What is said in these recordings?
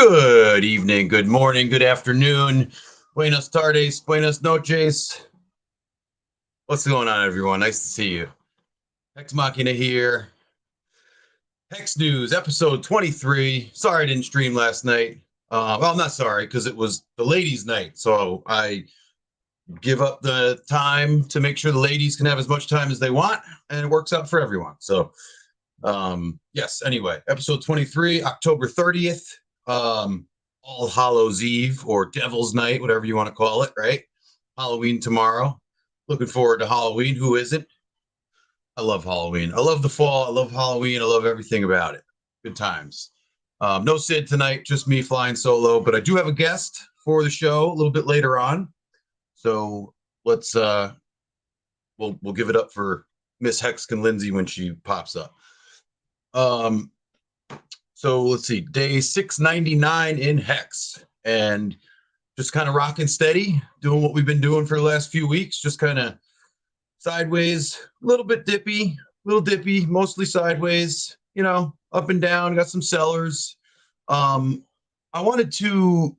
Good evening, good morning, good afternoon. Buenas tardes, buenas noches. What's going on, everyone? Nice to see you. Hex Machina here. Hex News, episode 23. Sorry I didn't stream last night. Well, I'm not sorry, because it was the ladies' night. So I give up the time to make sure the ladies can have as much time as they want, and it works out for everyone. So, yes, anyway, episode 23, October 30th. All Hallows Eve or Devil's Night, whatever you want to call it, right? Halloween tomorrow. Looking forward to Halloween. Who isn't? I love Halloween. I love the fall. I love Halloween. I love everything about it. Good times. No Sid tonight, just me flying solo, but I do have a guest for the show a little bit later on. So let's we'll give it up for Miss Hexkin Lindsay when she pops up. So let's see, day 699 in Hex, and just kind of rocking steady, doing what we've been doing for the last few weeks, just kind of sideways, a little bit dippy, mostly sideways, up and down, got some sellers. I wanted to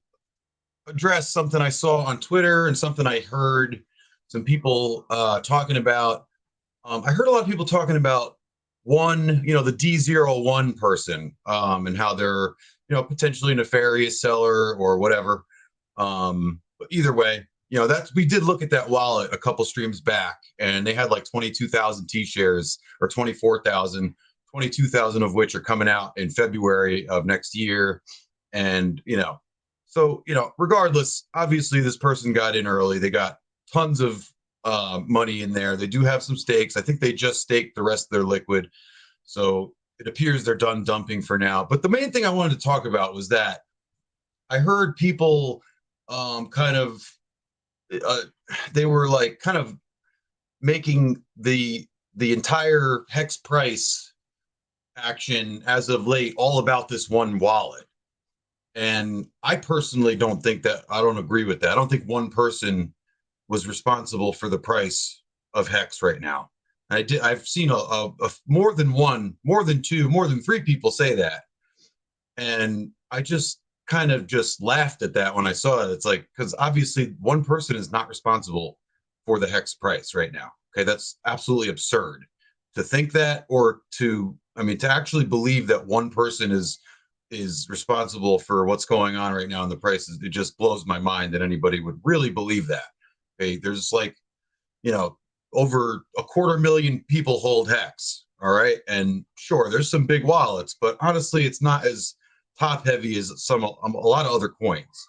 address something I saw on Twitter and something I heard some people talking about. I heard a lot of people talking about the D01 person, and how they're, potentially nefarious seller or whatever. But either way, we did look at that wallet a couple streams back, and they had like 22,000 T-shares or 24,000, 22,000 of which are coming out in February of next year. And, regardless, obviously this person got in early. They got tons of money in there. They do have some stakes. I think they just staked the rest of their liquid. So it appears they're done dumping for now. But the main thing I wanted to talk about was that I heard people they were like kind of making the entire Hex price action as of late all about this one wallet. And I personally don't agree with that. I don't think one person was responsible for the price of Hex right now. I've seen a more than two, more than three people say that. And I just kind of just laughed at that when I saw it. It's like, because obviously one person is not responsible for the Hex price right now. Okay, that's absolutely absurd to think that, or to actually believe that one person is responsible for what's going on right now in the prices. It just blows my mind that anybody would really believe that. Okay, there's like, over 250,000 people hold Hex. All right, and sure, there's some big wallets, but honestly, it's not as top heavy as a lot of other coins.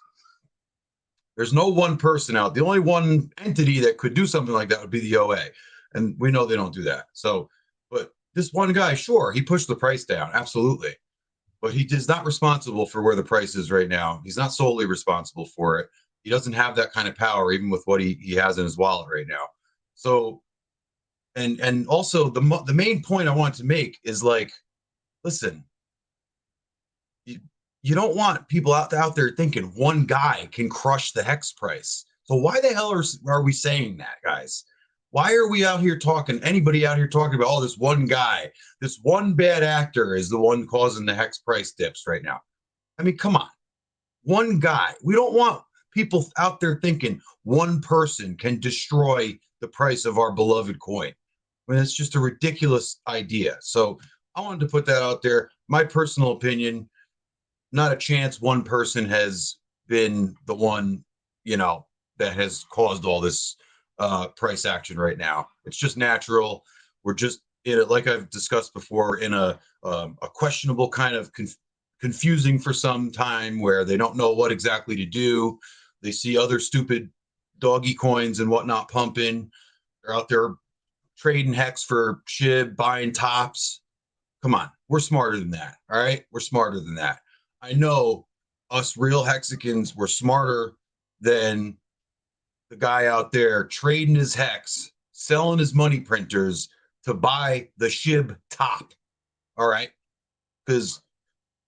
There's no one person out. The only one entity that could do something like that would be the OA, and we know they don't do that. So, but this one guy, sure, he pushed the price down, absolutely, but he is not responsible for where the price is right now. He's not solely responsible for it. He doesn't have that kind of power, even with what he has in his wallet right now. So, and also the main point I want to make is, like, listen, you don't want people out there thinking one guy can crush the Hex price. So why the hell are we saying that, guys? Why are we anybody out here talking about, this one guy, this one bad actor is the one causing the Hex price dips right now? I mean, come on. One guy. We don't want people out there thinking one person can destroy the price of our beloved coin. I mean, it's just a ridiculous idea. So I wanted to put that out there. My personal opinion, not a chance one person has been the one, that has caused all this price action right now. It's just natural. We're just in it, like I've discussed before, in a questionable kind of confusing for some time, where they don't know what exactly to do. They see other stupid doggy coins and whatnot pumping. They're out there trading Hex for SHIB, buying tops. Come on, we're smarter than that. All right, we're smarter than that. I know us real Hexicans were smarter than the guy out there trading his Hex, selling his money printers to buy the SHIB top. All right, because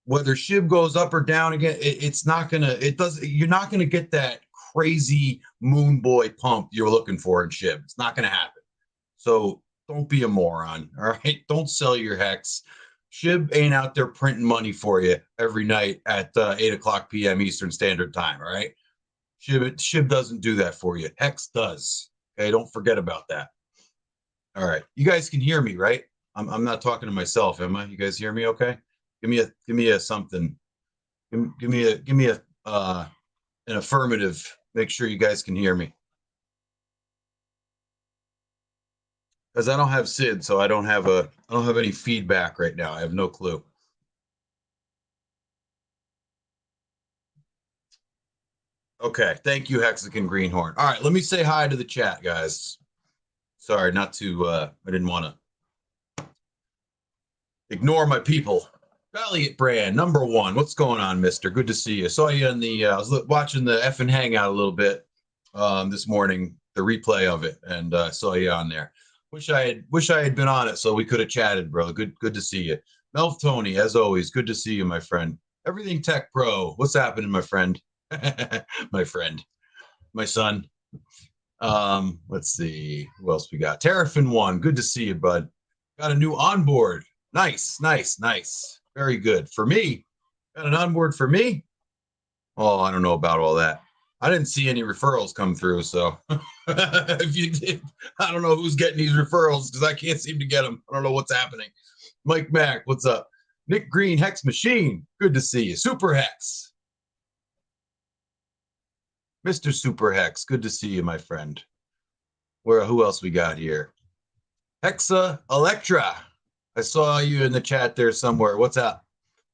whether SHIB goes up or down again, you're not gonna get that crazy moon boy pump you're looking for in SHIB. It's not gonna happen. So don't be a moron. All right, don't sell your Hex. SHIB ain't out there printing money for you every night at 8 o'clock p.m. Eastern Standard Time, all right? SHIB doesn't do that for you. Hex does. Okay, don't forget about that. All right, you guys can hear me, right? I'm not talking to myself, am I? You guys hear me? Okay. Give me a something. Give me a an affirmative. Make sure you guys can hear me. Because I don't have Sid, so I don't have any feedback right now. I have no clue. Okay, thank you, Hexagon Greenhorn. All right, let me say hi to the chat, guys. Sorry, not to I didn't want to ignore my people. Valiant Brand, #1. What's going on, mister? Good to see you. Saw you in the I was watching the FN Hangout a little bit this morning, the replay of it, and saw you on there. Wish I had been on it so we could have chatted, bro. Good to see you. Melv Tony, as always, good to see you, my friend. Everything Tech Pro. What's happening, my friend? My friend. My son. Let's see. Who else we got? Terrafin1, good to see you, bud. Got a new onboard. Nice. Very good. For me. Got an onboard for me? Oh, I don't know about all that. I didn't see any referrals come through, so if you did, I don't know who's getting these referrals because I can't seem to get them. I don't know what's happening. Mike Mack, what's up? Nick Green, Hex Machine, good to see you. Super Hex, Mr. Super Hex, good to see you, my friend. Who else we got here? Hexa Electra, I saw you in the chat there somewhere. What's up?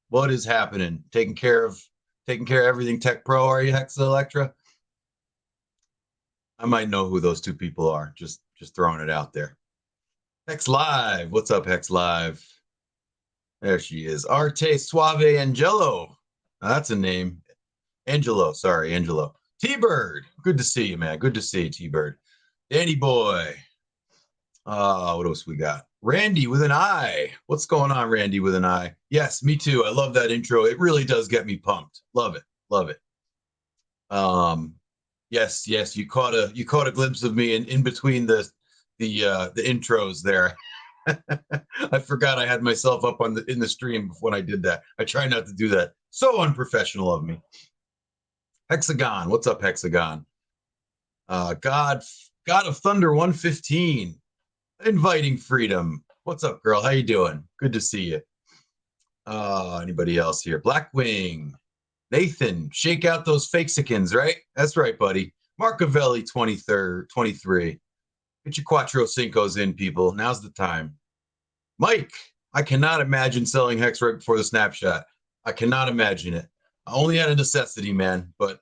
What is happening? Taking care of everything Tech Pro, are you, Hexa Electra? I might know who those two people are. Just throwing it out there. Hex Live. What's up, Hex Live? There she is. Arte Suave Angelo. That's a name. Angelo. Sorry, Angelo. T-Bird. Good to see you, man. Good to see you, T-Bird. Danny Boy. What else we got? Randy with an I. What's going on, Randy with an I? Yes, me too. I love that intro. It really does get me pumped. Love it. Yes, you caught a glimpse of me in between the intros there. I forgot I had myself up in the stream when I did that. I try not to do that. So unprofessional of me. Hexagon, what's up, Hexagon? God of Thunder 115. Inviting Freedom. What's up, girl? How you doing? Good to see you. Anybody else here? Blackwing. Nathan, shake out those fakesicans, right? That's right, buddy. Marcavelli 23. Get your Quattro Cincos in, people. Now's the time. Mike, I cannot imagine selling Hex right before the snapshot. I cannot imagine it. I only had a necessity, man. But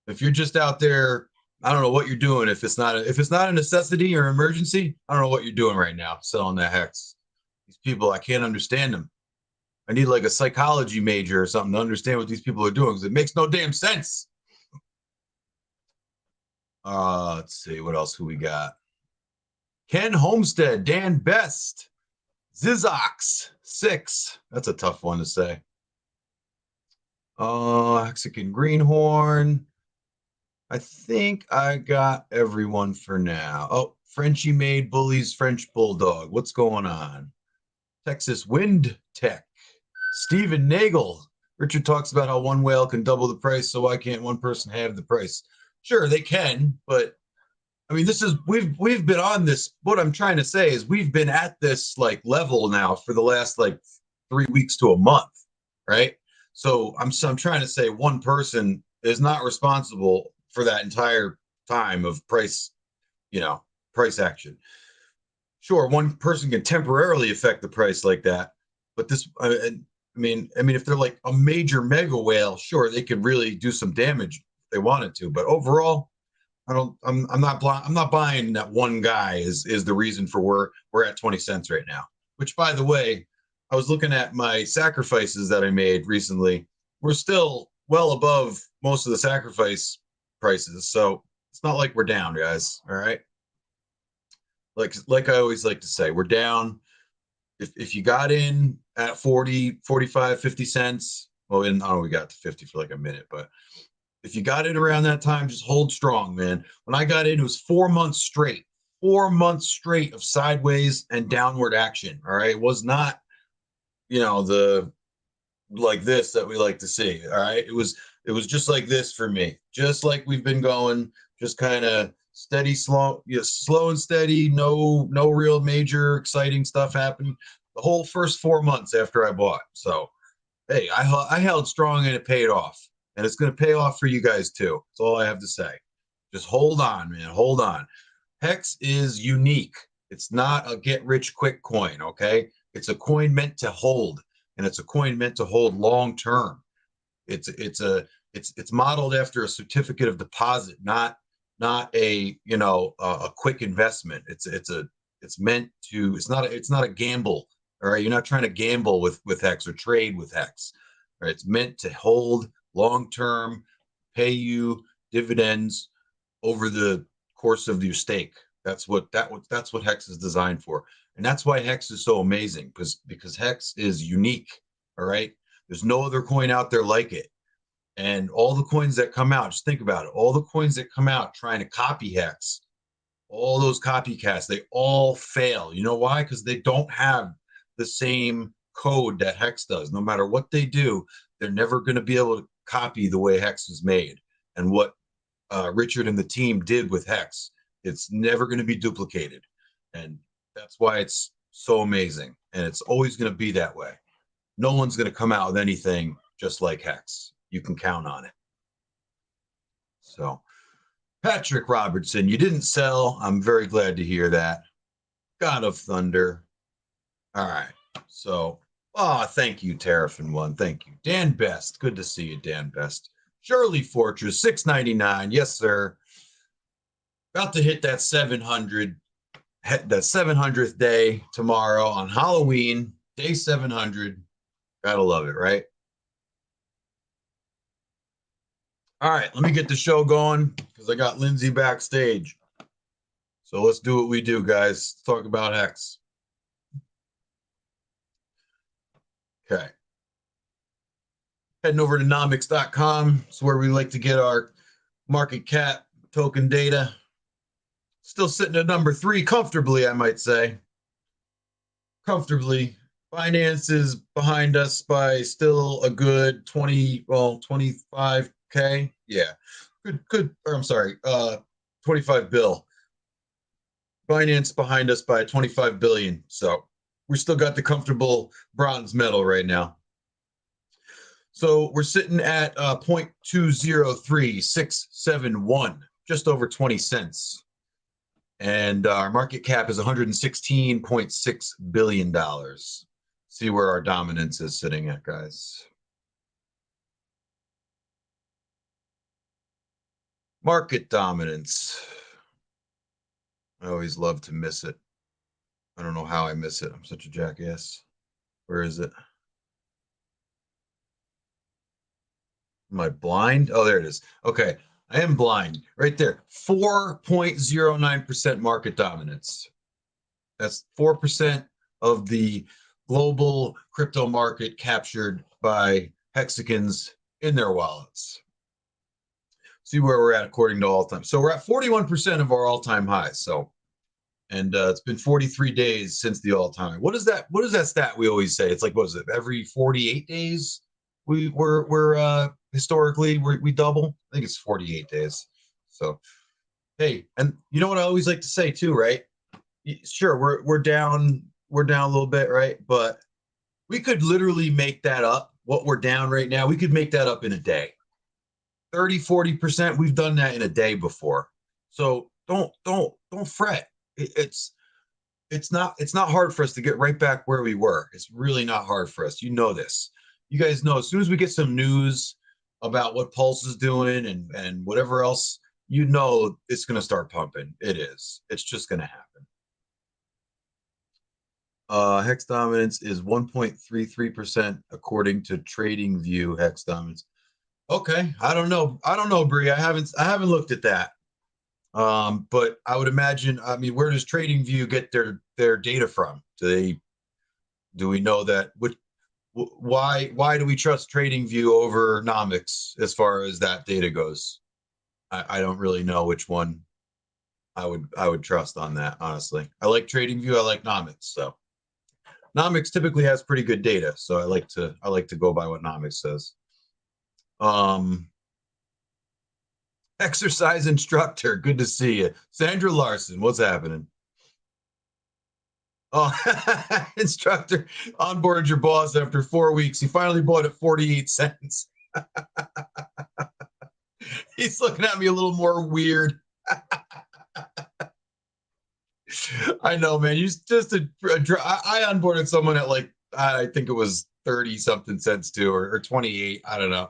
if you're just out there, I don't know what you're doing. If it's not a necessity or emergency, I don't know what you're doing right now selling that Hex. These people, I can't understand them. I need like a psychology major or something to understand what these people are doing because it makes no damn sense. Let's see what else. Who we got? Ken Homestead, Dan Best, Zizox 6. That's a tough one to say. Mexican Greenhorn. I think I got everyone for now. Oh, Frenchie Made Bullies French Bulldog. What's going on? Texas Wind Tech. Stephen Nagel. Richard talks about how one whale can double the price, so why can't one person have the price? Sure, they can, but I mean, we've been on this. What I'm trying to say is we've been at this like level now for the last like 3 weeks to a month, right? So I'm trying to say one person is not responsible for that entire time of price action. Sure, one person can temporarily affect the price like that, but I mean, if they're like a major mega whale, sure, they could really do some damage if they wanted to. But overall, I'm not buying that one guy is the reason for we're at 20 cents right now. Which, by the way, I was looking at my sacrifices that I made recently. We're still well above most of the sacrifice prices, so it's not like we're down, guys. All right. Like I always like to say, we're down. If you got in at 40, 45, 50 cents, well, I don't know, we got to 50 for like a minute, but if you got in around that time, just hold strong, man. When I got in, it was 4 months straight of sideways and downward action. All right. It was not you know, the like this that we like to see. All right. It was just like this for me, just like we've been going, just kind of steady, slow, slow and steady. No real major exciting stuff happened the whole first 4 months after I bought. So hey, I held strong and it paid off, and it's going to pay off for you guys too. That's all I have to say. Just hold on, man. Hold on. Hex is unique. It's not a get rich quick coin, okay? It's a coin meant to hold, and it's a coin meant to hold long term. It's modeled after a certificate of deposit, not a a quick investment. It's meant to. It's not a gamble. All right, you're not trying to gamble with Hex or trade with Hex. All right, it's meant to hold long term, pay you dividends over the course of your stake. That's what Hex is designed for, and that's why Hex is so amazing because Hex is unique. All right, there's no other coin out there like it, and all the coins that come out, just think about it. All the coins that come out trying to copy Hex, all those copycats, they all fail. You know why? Because they don't have the same code that Hex does. No matter what they do, they're never going to be able to copy the way Hex is made and what Richard and the team did with Hex. It's never going to be duplicated. And that's why it's so amazing. And it's always going to be that way. No one's going to come out with anything just like Hex. You can count on it. So, Patrick Robertson, you didn't sell. I'm very glad to hear that. God of Thunder. All right. So, thank you, Terrafin One. Thank you. Dan Best. Good to see you, Dan Best. Shirley Fortress, 699. Yes, sir. About to hit that 700th day tomorrow on Halloween, day 700. Gotta love it, right? All right, let me get the show going because I got Lindsay backstage. So let's do what we do, guys. Let's talk about Hex. Okay. Heading over to nomics.com. It's where we like to get our market cap token data. Still sitting at number 3 comfortably, I might say. Comfortably. Binance is behind us by still a good 25K. Yeah. Good. Or I'm sorry, 25 bill. Binance behind us by 25 billion. So we still got the comfortable bronze medal right now. So we're sitting at 0.203671, just over 20 cents. And our market cap is $116.6 billion. See where our dominance is sitting at, guys. Market dominance. I always love to miss it. I don't know how I miss it. I'm such a jackass. Where is it? Am I blind? Oh, there it is. Okay. I am blind. Right there. 4.09% market dominance. That's 4% of the global crypto market captured by Hexicans in their wallets. See where we're at according to all time. So we're at 41% of our all-time highs. So, and it's been 43 days since the all-time. What is that? What is that stat we always say? It's like, what is it? Every 48 days we're historically we double. I think it's 48 days. So, hey, and you know what I always like to say too, right? Sure, we're down a little bit, right? But we could literally make that up. What we're down right now, we could make that up in a day. 30-40%. We've done that in a day before. So don't fret. It's not hard for us to get right back where we were. It's really not hard for us. You know this. You guys know as soon as we get some news about what Pulse is doing and whatever else, you know it's going to start pumping. It is. It's just going to happen. Hex dominance is 1.33% according to TradingView. Hex dominance. Okay, I don't know, Bree. I haven't looked at that. But I would imagine. I mean, where does TradingView get their data from? Do we know that? Why do we trust TradingView over Nomics as far as that data goes? I don't really know which one I would trust on that. Honestly, I like TradingView. I like Nomics. So Nomics typically has pretty good data, so I like to go by what Nomics says. Exercise instructor, good to see you. Sandra Larson, what's happening? Oh, instructor onboarded your boss after 4 weeks. He finally bought it 48 cents. He's looking at me a little more weird. I know, man. You just I onboarded someone at like I think it was 30 something cents too, or 28. I don't know.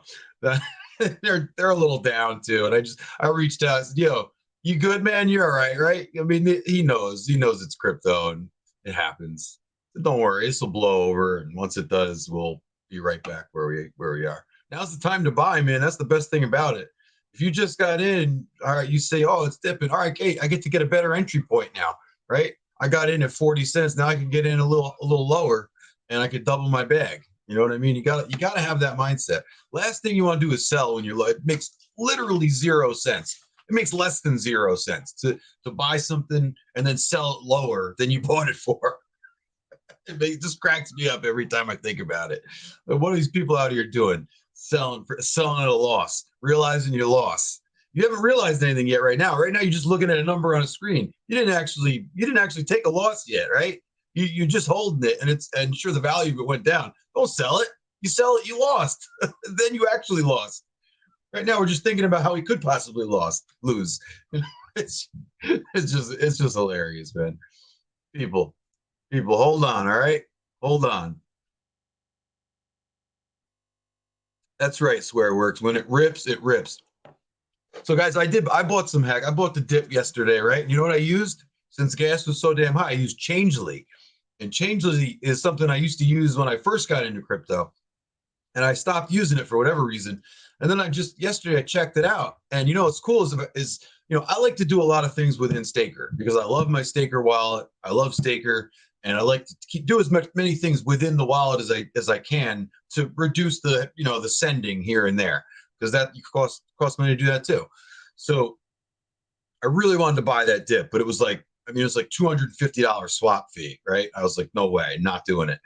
They're a little down too. And I reached out, I said, yo, you good, man? You're all right? I mean, he knows it's crypto and it happens. So don't worry, this will blow over. And once it does, we'll be right back where we are. Now's the time to buy, man. That's the best thing about it. If you just got in, all right, you say, oh, it's dipping. All right, okay, I get to get a better entry point now, right? I got in at 40 cents. Now I can get in a little lower and I could double my bag. You know what I mean? You gotta have that mindset. Last thing you want to do is sell when you're like, it makes literally 0 cents. It makes less than 0 cents to buy something and then sell it lower than you bought it for. It just cracks me up every time I think about it. Like, what are these people out here doing? Selling at a loss, realizing your loss. You haven't realized anything yet right now. Right now, you're just looking at a number on a screen. You didn't actually take a loss yet, right? You're just holding it, and sure, the value of it went down. Don't sell it. You sell it, you lost. Then you actually lost. Right now, we're just thinking about how we could possibly lose. It's just hilarious, man. People, hold on, all right? Hold on. That's right, swear works. When it rips, it rips. So guys, I bought some hack. I bought the dip yesterday, right? And you know what I used? Since gas was so damn high, I used Changely. And Changely is something I used to use when I first got into crypto. And I stopped using it for whatever reason. And then yesterday I checked it out. And you know what's cool is I like to do a lot of things within Staker because I love my Staker wallet. I love Staker, and I like to do many things within the wallet as I can to reduce the sending here and there, because that costs money to do that too. So I really wanted to buy that dip, but it was like $250 swap fee, right? I was like, no way, not doing it.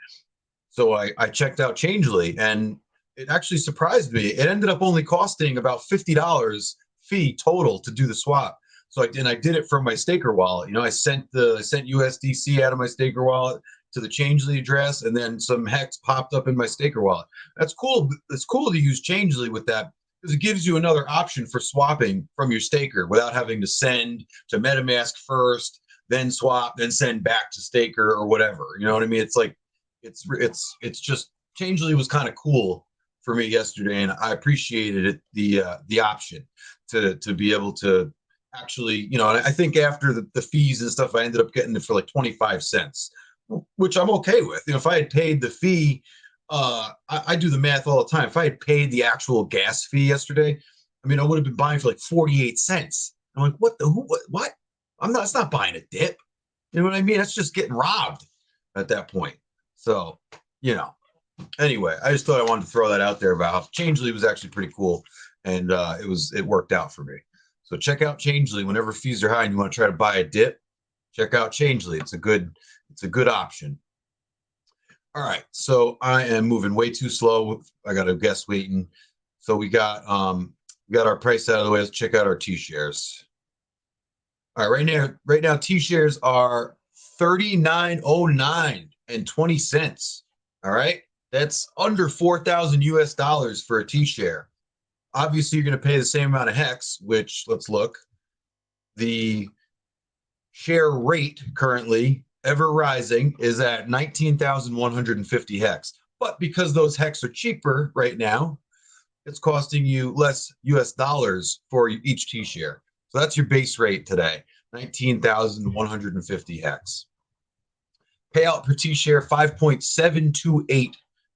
So I checked out Changely, and it actually surprised me. It ended up only costing about $50 fee total to do the swap. So I did it from my Staker wallet. I sent USDC out of my Staker wallet to the Changely address, and then some HEX popped up in my Staker wallet. That's cool. It's cool to use Changely with that because it gives you another option for swapping from your Staker without having to send to MetaMask first, then swap, then send back to Staker or whatever. You know what I mean? It's like it's just Changely was kind of cool for me yesterday, and I appreciated it, the option to be able to actually, and I think after the fees and stuff, I ended up getting it for like 25 cents, which I'm okay with. If I had paid the fee, I do the math all the time. If I had paid the actual gas fee yesterday, I mean, I would have been buying for like 48 cents. I'm like, what? It's not buying a dip. You know what I mean? That's just getting robbed at that point. So, anyway, I just thought I wanted to throw that out there about how Changely was actually pretty cool, and it worked out for me. So check out Changely whenever fees are high and you want to try to buy a dip. Check out Changely. It's a good option. All right, so I am moving way too slow. I got a guest waiting. So we got our price out of the way. Let's check out our T shares. All right, right now T shares are 39.09 and 20 cents. All right, that's under 4,000 US dollars for a T share. Obviously, you're going to pay the same amount of HEX, which, let's look. The share rate currently, ever rising, is at 19,150 HEX. But because those HEX are cheaper right now, it's costing you less US dollars for each T share. So that's your base rate today, 19,150 HEX. Payout per T share, 5.728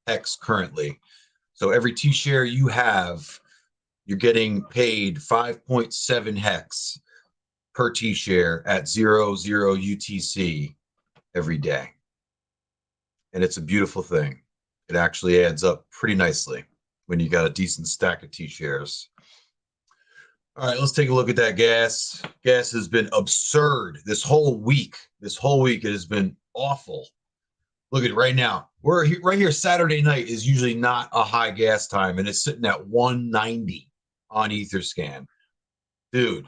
HEX currently. So every T share you have, you're getting paid 5.7 HEX per T share at 00 UTC every day. And it's a beautiful thing. It actually adds up pretty nicely when you got a decent stack of T shares. All right, let's take a look at that gas. Gas has been absurd this whole week. It has been awful. Look at it right now. We're here, right here. Saturday night is usually not a high gas time, and it's sitting at 190 on Etherscan. Dude,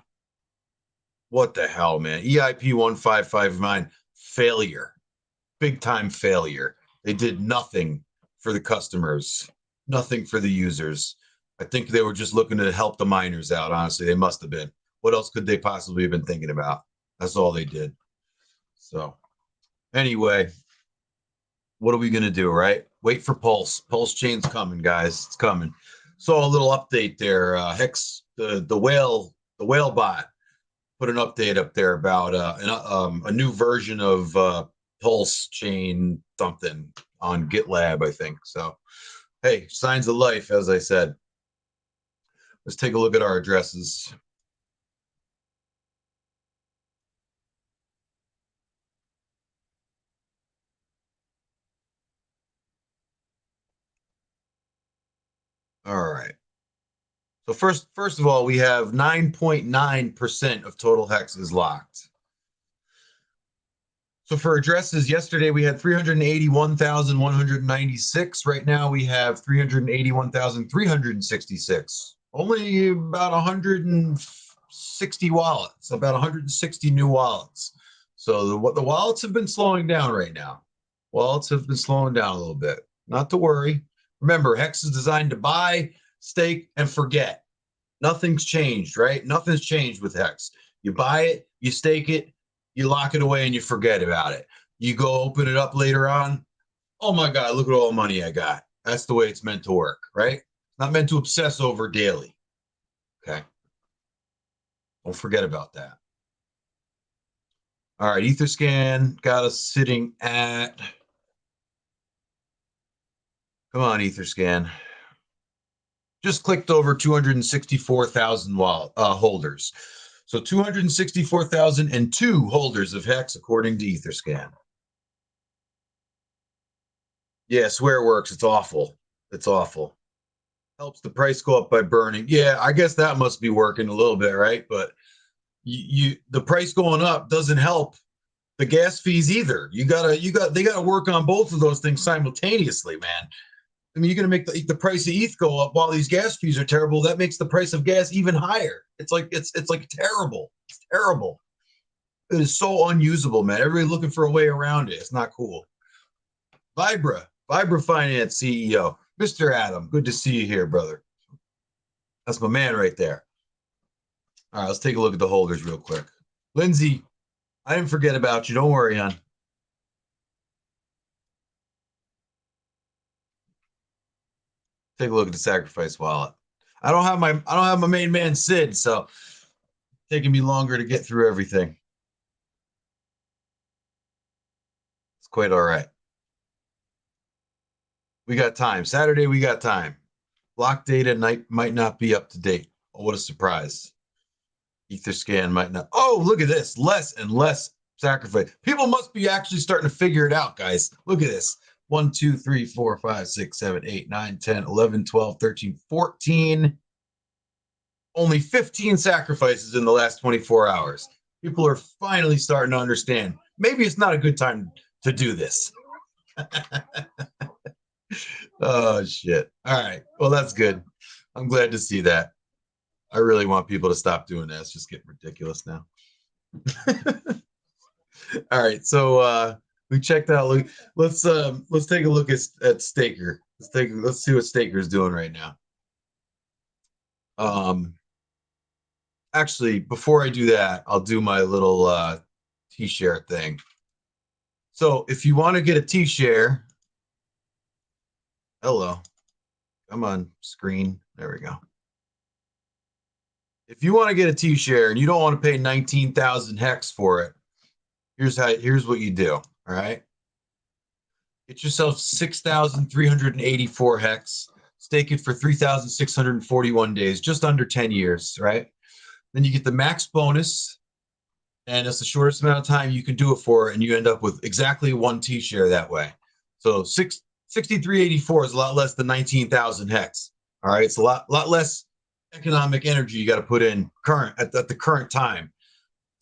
what the hell, man? EIP 1559, failure, big time failure. They did nothing for the customers, nothing for the users. I think they were just looking to help the miners out. Honestly, they must have been. What else could they possibly have been thinking about? That's all they did. So, anyway, what are we going to do, right? Wait for Pulse. Pulse chain's coming, guys. It's coming. Saw a little update there. Hex, the whale bot put an update up there about a new version of Pulse chain something on GitLab, I think. So, hey, signs of life, as I said. Let's take a look at our addresses. All right. So first of all, we have 9.9% of total hexes locked. So for addresses, yesterday we had 381,196. Right now we have 381,366. Only about 160 wallets, about 160 new wallets. So the wallets have been slowing down right now. Wallets have been slowing down a little bit. Not to worry. Remember, Hex is designed to buy, stake, and forget. Nothing's changed, right? Nothing's changed with Hex. You buy it, you stake it, you lock it away, and you forget about it. You go open it up later on. Oh my God, look at all the money I got. That's the way it's meant to work, right? Not meant to obsess over daily. Okay. Don't forget about that. All right, Etherscan got us sitting at. Come on, Etherscan. Just clicked over 264,000 holders. So 264,002 holders of Hex, according to Etherscan. Yeah, swear works. It's awful. It's awful. Helps the price go up by burning. Yeah, I guess that must be working a little bit, right? But the price going up doesn't help the gas fees either. They gotta work on both of those things simultaneously, man. I mean, you're gonna make the price of ETH go up while these gas fees are terrible. That makes the price of gas even higher. It's like terrible. It's terrible. It is so unusable, man. Everybody looking for a way around it. It's not cool. Vibra Finance CEO, Mr. Adam. Good to see you here, brother. That's my man right there. All right, let's take a look at the holders real quick. Lindsay, I didn't forget about you. Don't worry, hon. Take a look at the sacrifice wallet. I don't have my main man Sid, so it's taking me longer to get through everything. It's quite all right. We got time. Saturday, we got time. Block data might not be up to date. Oh, what a surprise. Etherscan might not. Oh, look at this. Less and less sacrifice. People must be actually starting to figure it out, guys. Look at this. 1, 2, 3, 4, 5, 6, 7, 8, 9, 10, 11, 12, 13, 14. Only 15 sacrifices in the last 24 hours. People are finally starting to understand. Maybe it's not a good time to do this. Oh, shit. All right. Well, that's good. I'm glad to see that. I really want people to stop doing that. It's just getting ridiculous now. All right. So we checked out. Let's take a look at Staker. Let's see what Staker's doing right now. Actually, before I do that, I'll do my little T-share thing. So if you want to get a T-share, hello, come on, screen. There we go. If you want to get a T-share and you don't want to pay 19,000 hex for it, here's what you do. All right. Get yourself 6,384 hex, stake it for 3,641 days, just under 10 years, right? Then you get the max bonus, and it's the shortest amount of time you can do it for, and you end up with exactly one T-share that way. So 6,384 is a lot less than 19,000 hex. All right, it's a lot less economic energy you got to put in at the current time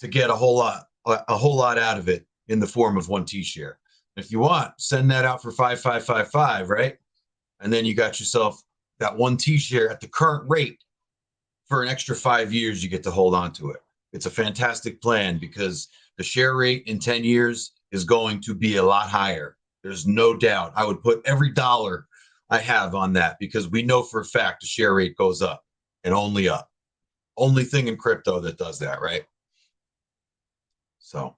to get a whole lot out of it in the form of one T-share. If you want, send that out for 5,555, right? And then you got yourself that one T-share at the current rate for an extra 5 years. You get to hold on to it. It's a fantastic plan because the share rate in 10 years is going to be a lot higher. There's no doubt. I would put every dollar I have on that because we know for a fact the share rate goes up and only up. Only thing in crypto that does that, right? So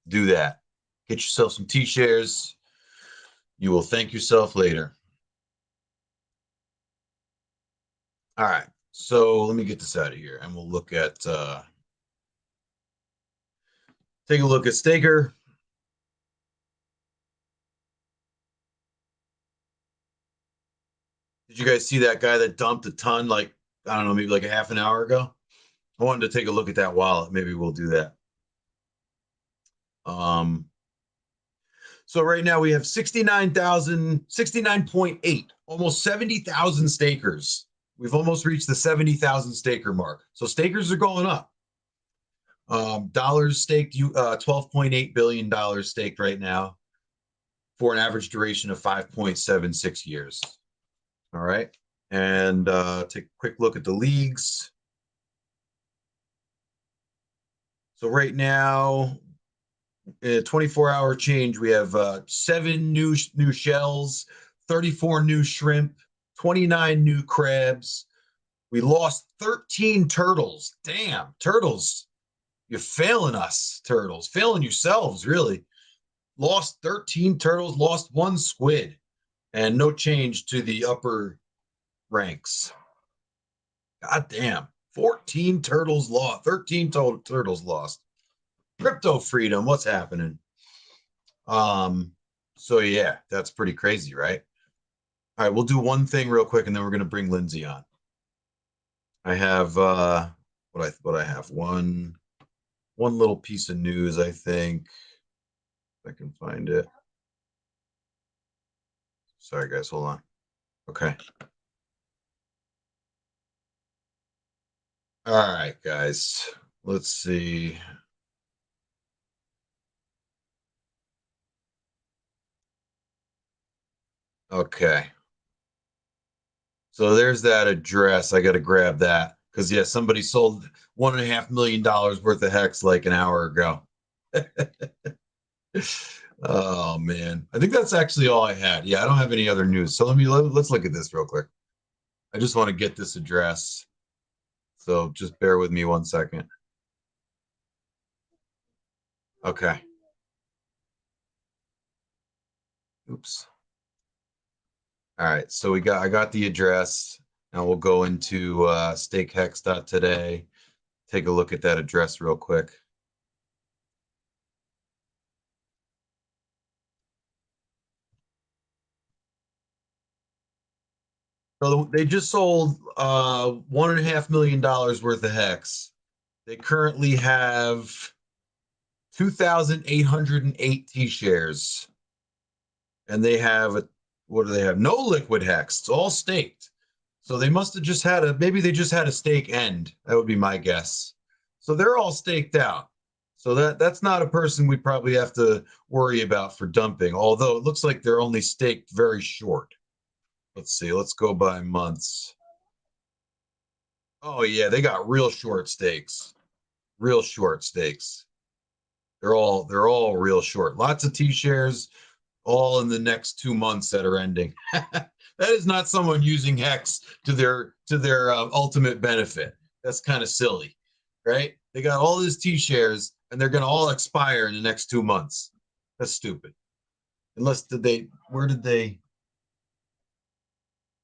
do that. Get yourself some T-shares. You will thank yourself later. All right. So let me get this out of here and we'll look at take a look at Staker. Did you guys see that guy that dumped a ton, like, I don't know, maybe like a half an hour ago? I wanted to take a look at that wallet. Maybe we'll do that. So right now we have 69.8, almost 70,000 stakers. We've almost reached the 70,000 staker mark. So stakers are going up. Dollars staked, $12.8 billion staked right now for an average duration of 5.76 years. All right. And take a quick look at the leagues. So right now, 24-hour change, we have 7 new shells, 34 new shrimp, 29 new crabs. We lost 13 turtles. Damn, turtles. You're failing us, turtles. Failing yourselves, really. Lost 13 turtles, lost 1 squid, and no change to the upper ranks. God damn. 14 turtles lost. 13 total turtles lost. Crypto freedom, what's happening? So yeah, that's pretty crazy, right? All right, we'll do one thing real quick and then we're gonna bring Lindsay on. I have what I have one little piece of news, I think. If I can find it. Sorry guys, hold on. Okay. All right, guys. Let's see. Okay. So there's that address. I got to grab that because, yeah, somebody sold $1.5 million worth of HEX like an hour ago. Oh, man. I think that's actually all I had. Yeah, I don't have any other news. So let's look at this real quick. I just want to get this address. So just bear with me 1 second. Okay. Oops. All right. So I got the address. Now we'll go into stakehex.today. Take a look at that address real quick. So they just sold $1.5 million worth of HEX. They currently have 2,808 T-shares. And they have what do they have? No liquid HEX. It's all staked. So they must have just had maybe they just had a stake end. That would be my guess. So they're all staked out. So that's not a person we probably have to worry about for dumping, although it looks like they're only staked very short. Let's see. Let's go by months. Oh yeah, they got real short stakes. Real short stakes. They're all real short. Lots of T-shares, all in the next 2 months that are ending. That is not someone using HEX to their ultimate benefit. That's kind of silly, right? They got all these T-shares and they're going to all expire in the next 2 months. That's stupid. Unless where did they?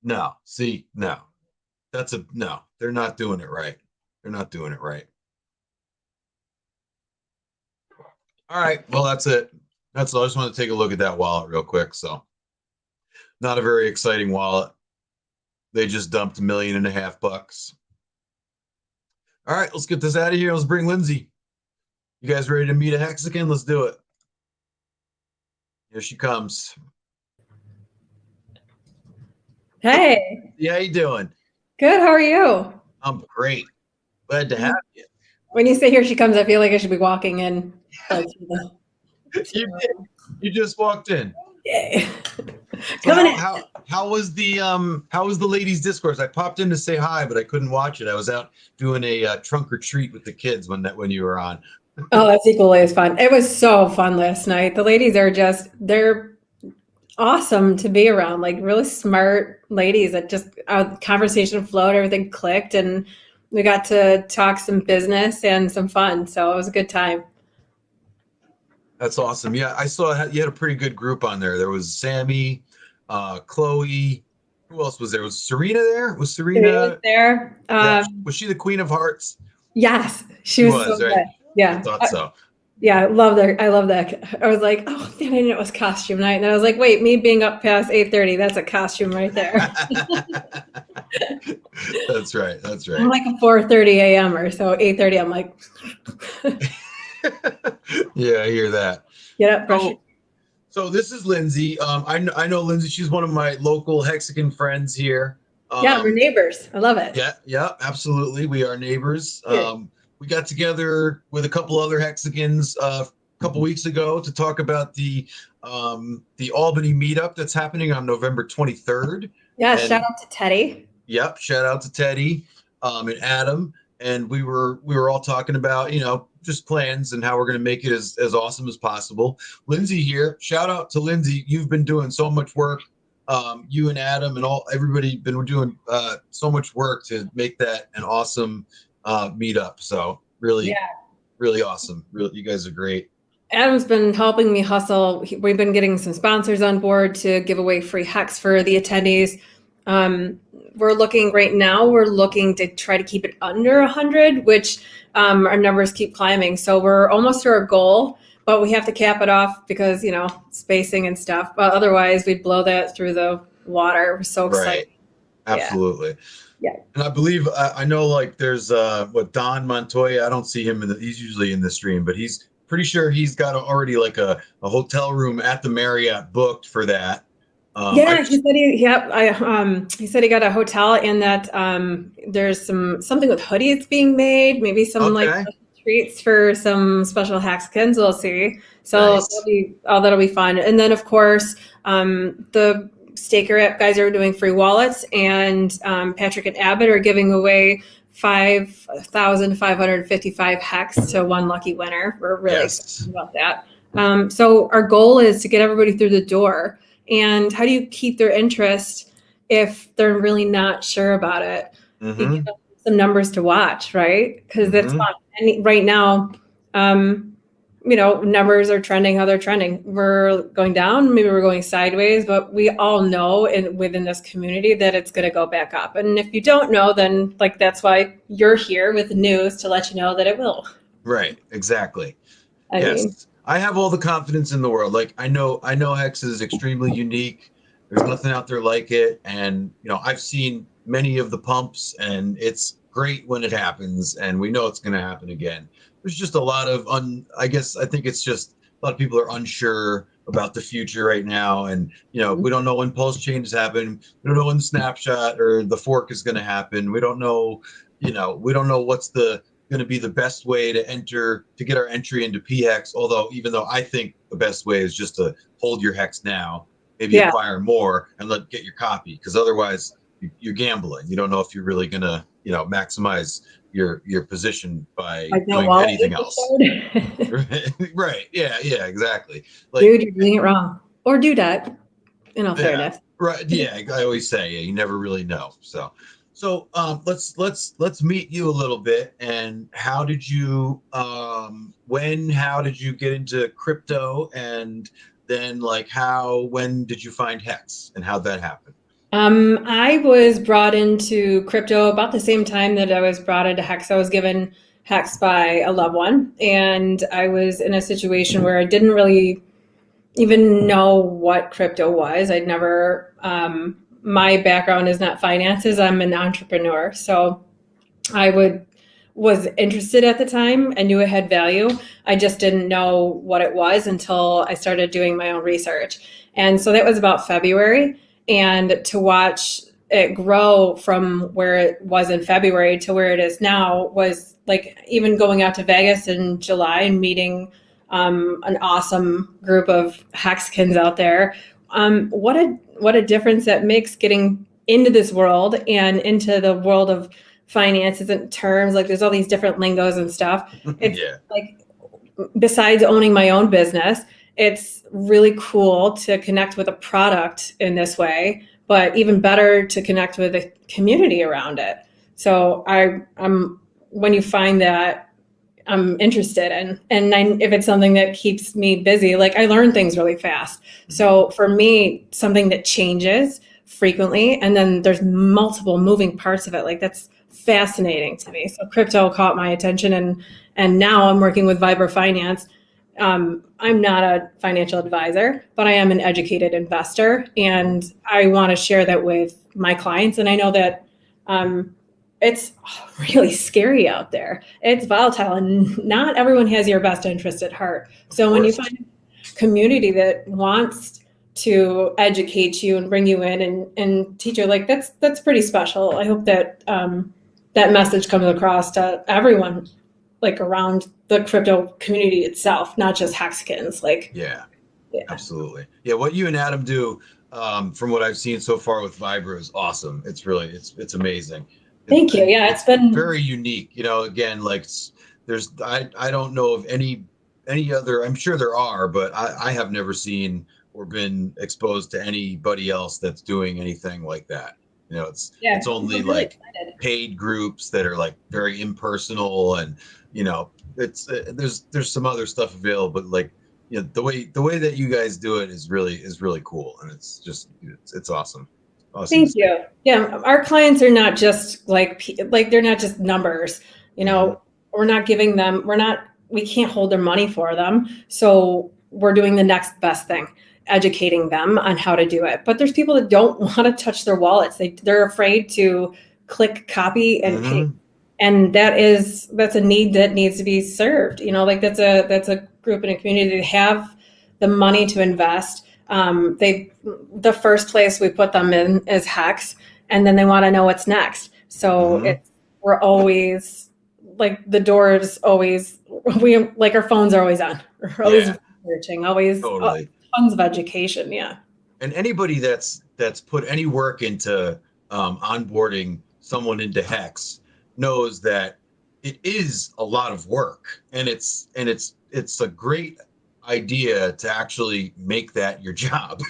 No, see, no. No, they're not doing it right. They're not doing it right. All right, well, that's it. That's all. I just want to take a look at that wallet real quick. So, not a very exciting wallet. They just dumped $1.5 million. All right, let's get this out of here. Let's bring Lindsay. You guys ready to meet a Hexagon? Let's do it. Here she comes. Hey. Yeah, how you doing? Good. How are you? I'm great. Glad to have you. When you say here she comes, I feel like I should be walking in. Like, You did. You just walked in. Yay. So Coming in. how was the ladies' discourse? I popped in to say hi, but I couldn't watch it. I was out doing a trunk or treat with the kids when you were on. Oh, that's equally as fun. It was so fun last night. The ladies are they're awesome to be around, like really smart ladies that just our conversation flowed, everything clicked, and we got to talk some business and some fun. So it was a good time. That's awesome. Yeah, I saw you had a pretty good group on there. There was Sammy, Chloe. Who else was there? Was Serena there? Was Serena was Serena? there. Yeah, was she the Queen of Hearts? Yes, she She was so was, right? good. I Yeah. thought so. Yeah, I love that. I love that. I was like, oh man, I didn't know it was costume night. And then I was like, wait, me being up past 8:30, that's a costume right there. That's right. That's I'm right. like a 4:30 a.m. or so, 8:30. I'm like, Yeah, I hear that. get up, brush your So this is Lindsay. I know Lindsay. She's one of my local Hexagon friends here. Yeah, we're neighbors. I love it. Yeah, absolutely. We are neighbors. Yeah. We got together with a couple other Hexagons a couple weeks ago to talk about the Albany meetup that's happening on November 23rd. Yeah, And shout out to Teddy. yep, shout out to Teddy and Adam. And we were all talking about, just plans and how we're going to make it as awesome as possible. Lindsay here. Shout out to Lindsay. You've been doing so much work. You and Adam and everybody been doing so much work to make that an awesome meetup. So really, really awesome. Really, you guys are great. Adam's been helping me hustle. We've been getting some sponsors on board to give away free HEX for the attendees. We're looking to try to keep it under 100, which our numbers keep climbing. So we're almost to our goal, but we have to cap it off because, spacing and stuff. But otherwise, we'd blow that through the water. We're so excited. Right. Absolutely. Yeah. And I believe, I know like there's Don Montoya. I don't see him he's usually in the stream, but he's pretty sure he's got already like a hotel room at the Marriott booked for that. He said he got a hotel and that there's something with hoodies being made, maybe some like treats for some special Hexagons. We'll see. So nice. that'll be fun. And then of course the Staker app guys are doing free wallets, and Patrick and Abbott are giving away 5,555 HEX to one lucky winner. We're really excited about that. So our goal is to get everybody through the door. And how do you keep their interest if they're really not sure about it? You give them some numbers to watch, right? Because that's fun. And right now, numbers are trending how they're trending. We're going down, maybe we're going sideways, but we all know within this community that it's going to go back up. And if you don't know, then that's why you're here with the news to let you know that it will. Right. Exactly. I mean, I have all the confidence in the world. Like I know Hex is extremely unique. There's nothing out there like it. And, I've seen many of the pumps and it's great when it happens. And we know it's going to happen again. There's just a lot of I think it's just a lot of people are unsure about the future right now. And, we don't know when pulse changes happen. We don't know when the snapshot or the fork is going to happen. We don't know, we don't know what's going to be the best way to get our entry into PHEX. Even though I think the best way is just to hold your HEX now, maybe acquire more and get your copy. Because otherwise you're gambling. You don't know if you're really going to, maximize your position by doing anything else. Right. Yeah, exactly. Dude, you're doing it wrong. Or do that, in all fairness. Right. Yeah. I always say, you never really know. So let's meet you a little bit. And how did you get into crypto, and then when did you find HEX and how'd that happen? I was brought into crypto about the same time that I was brought into HEX. I was given HEX by a loved one, and I was in a situation where I didn't really even know what crypto was. I'd never, my background is not finances. I'm an entrepreneur. So I was interested at the time. I knew it had value. I just didn't know what it was until I started doing my own research. And so that was about February. And to watch it grow from where it was in February to where it is now was like even going out to Vegas in July and meeting an awesome group of hexkins out there. What a difference that makes getting into this world and into the world of finances and terms. Like there's all these different lingos and stuff. It's Yeah. like, besides owning my own business, it's really cool to connect with a product in this way, but even better to connect with a community around it. So I'm when you find that, I'm interested in, and if it's something that keeps me busy, like I learn things really fast. So for me, something that changes frequently, and then there's multiple moving parts of it, like that's fascinating to me. So crypto caught my attention, and now I'm working with Vibra Finance. I'm not a financial advisor, but I am an educated investor, and I want to share that with my clients. And I know that it's really scary out there. It's volatile, and not everyone has your best interest at heart. So when you find a community that wants to educate you and bring you in and teach you, like that's pretty special. I hope that that message comes across to everyone, like around the crypto community itself, not just hexkins. Like, Yeah, absolutely. Yeah, what you and Adam do, from what I've seen so far with Vibra, is awesome. It's really it's amazing. Thank you. Yeah, it's been very unique. You know, again, like there's I don't know of any other. I'm sure there are, but I have never seen or been exposed to anybody else that's doing anything like that. You know, it's only really like excited. paid groups that are like very impersonal, and you know, it's there's some other stuff available, but like, you know, the way that you guys do it is really cool, and it's just it's awesome. Awesome. Thank you. Yeah, our clients are not just like they're not just numbers. You know, we're not giving them. We can't hold their money for them. So we're doing the next best thing, educating them on how to do it. But there's people that don't want to touch their wallets. They're afraid to click copy and pay. And that's a need that needs to be served. You know, like that's a group in a community that have the money to invest. The first place we put them in is HEX, and then they want to know what's next. So we're always like the door is always like our phones are always on. We're always researching, always Totally. Tons of education. Yeah. And anybody that's put any work into onboarding someone into HEX knows that it is a lot of work, and it's a great idea to actually make that your job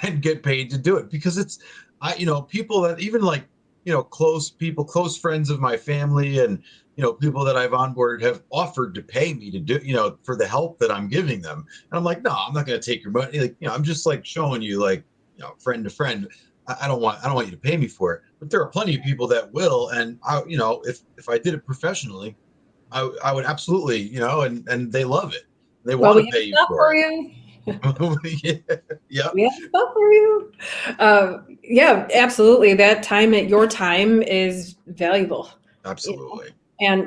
and get paid to do it, because it's people that even like, close friends of my family, and people that I've onboarded have offered to pay me to do, for the help that I'm giving them, and I'm like, no, I'm not going to take your money. Like, I'm just like showing you, like, friend to friend. I don't want you to pay me for it, but there are plenty of people that will, and if I did it professionally, I would absolutely, and they love it. They want to pay you for it. Yeah. We have stuff for you. Yeah, absolutely. That time at your time is valuable. Absolutely.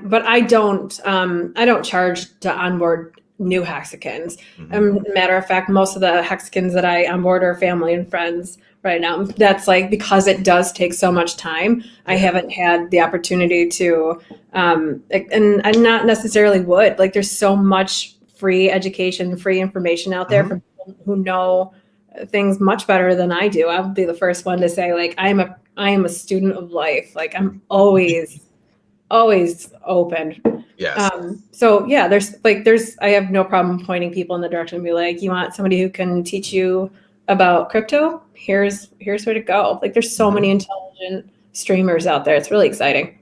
But I don't charge to onboard new hexicans. Matter of fact, most of the hexicans that I onboard are family and friends right now. That's like, because it does take so much time. I haven't had the opportunity to, and I not necessarily would. Like, there's so much free education, free information out there from people who know things much better than I do. I'll be the first one to say, like, I am a student of life. Like, I'm always open. Yes. So yeah, I have no problem pointing people in the direction and be like, you want somebody who can teach you about crypto? Here's where to go. Like, there's so many intelligent streamers out there. It's really exciting.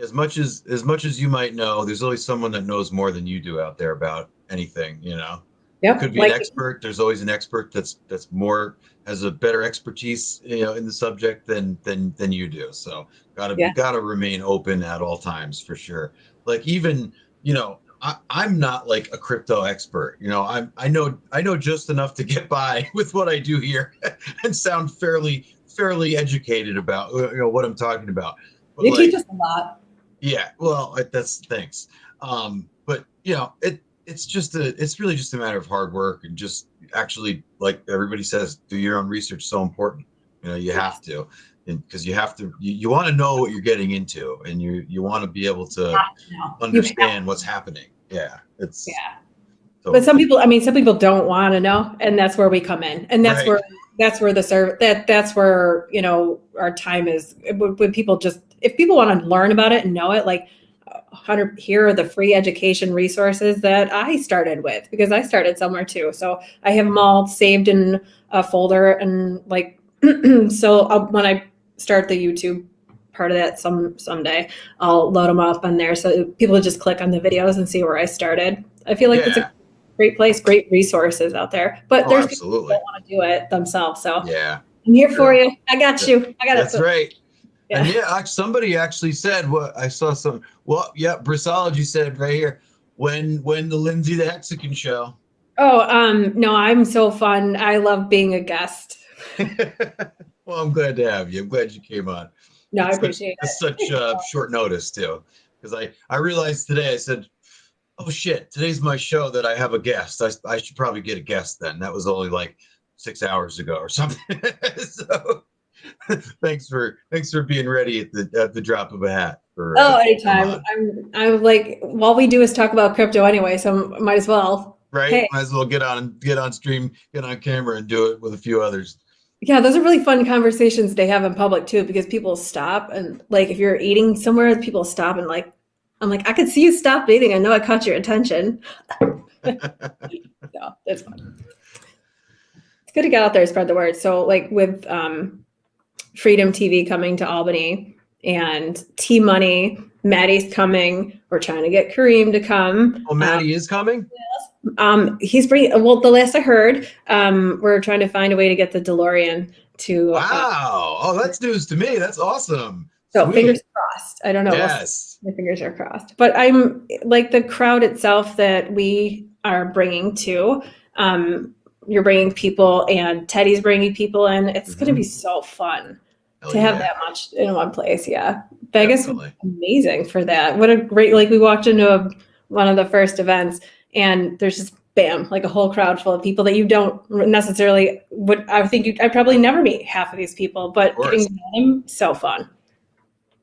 As much as you might know, there's always someone that knows more than you do out there about anything, Yep. It could be an expert. There's always an expert that's more, has a better expertise, in the subject than you do. So gotta remain open at all times, for sure. Like, even, I'm not like a crypto expert. I know just enough to get by with what I do here and sound fairly educated about what I'm talking about. But you teach us a lot. Yeah, well, that's thanks. But it's really just a matter of hard work, and just actually, like everybody says, do your own research. So important. You have to, because you want to know what you're getting into, and you want to be able to understand what's happening. Yeah, it's But some people don't want to know, and that's where we come in, and that's Right. where that's where our time is. When people if people want to learn about it and know it, like 100, here are the free education resources that I started with, because I started somewhere too. So I have them all saved in a folder, and like so when I start the YouTube part of that someday, I'll load them up on there so people just click on the videos and see where I started. I feel like that's a great place, great resources out there. But there's people who don't want to do it themselves. So yeah, I'm here for you. I got you. I got it. That's right. Yeah. And somebody actually said what I saw some. Well, yeah, Brissology said right here. When the Lindsay the Hexagon show. Oh, no, I'm so fun. I love being a guest. Well, I'm glad to have you. I'm glad you came on. No, I appreciate it. It's such short notice too, because I realized today. I said, "Oh shit, today's my show that I have a guest. I should probably get a guest then." That was only like 6 hours ago or something. So thanks for being ready at the drop of a hat. Anytime. I'm like, all we do is talk about crypto anyway, so might as well. Right? Hey. Might as well get on stream, get on camera, and do it with a few others. Yeah, those are really fun conversations they have in public too, because people stop and like if you're eating somewhere, people stop and like, I'm like, I could see you stop eating. I know I caught your attention. So it's fun. It's good to get out there and spread the word. So like with Freedom TV coming to Albany and T-Money, Maddie's coming. We're trying to get Kareem to come. Oh, Maddie is coming? He's bringing, well, the last I heard, we're trying to find a way to get the DeLorean to. Wow. Oh, that's news to me. That's awesome. So sweet. Fingers crossed. I don't know. Yes. My fingers are crossed. But I'm like the crowd itself that we are bringing to. You're bringing people and Teddy's bringing people in. It's going to be so fun to have that much in one place. Yeah. Vegas was amazing for that. What a great, like we walked into one of the first events and there's just bam, like a whole crowd full of people that you don't necessarily I'd probably never meet half of these people, but getting to know them, so fun.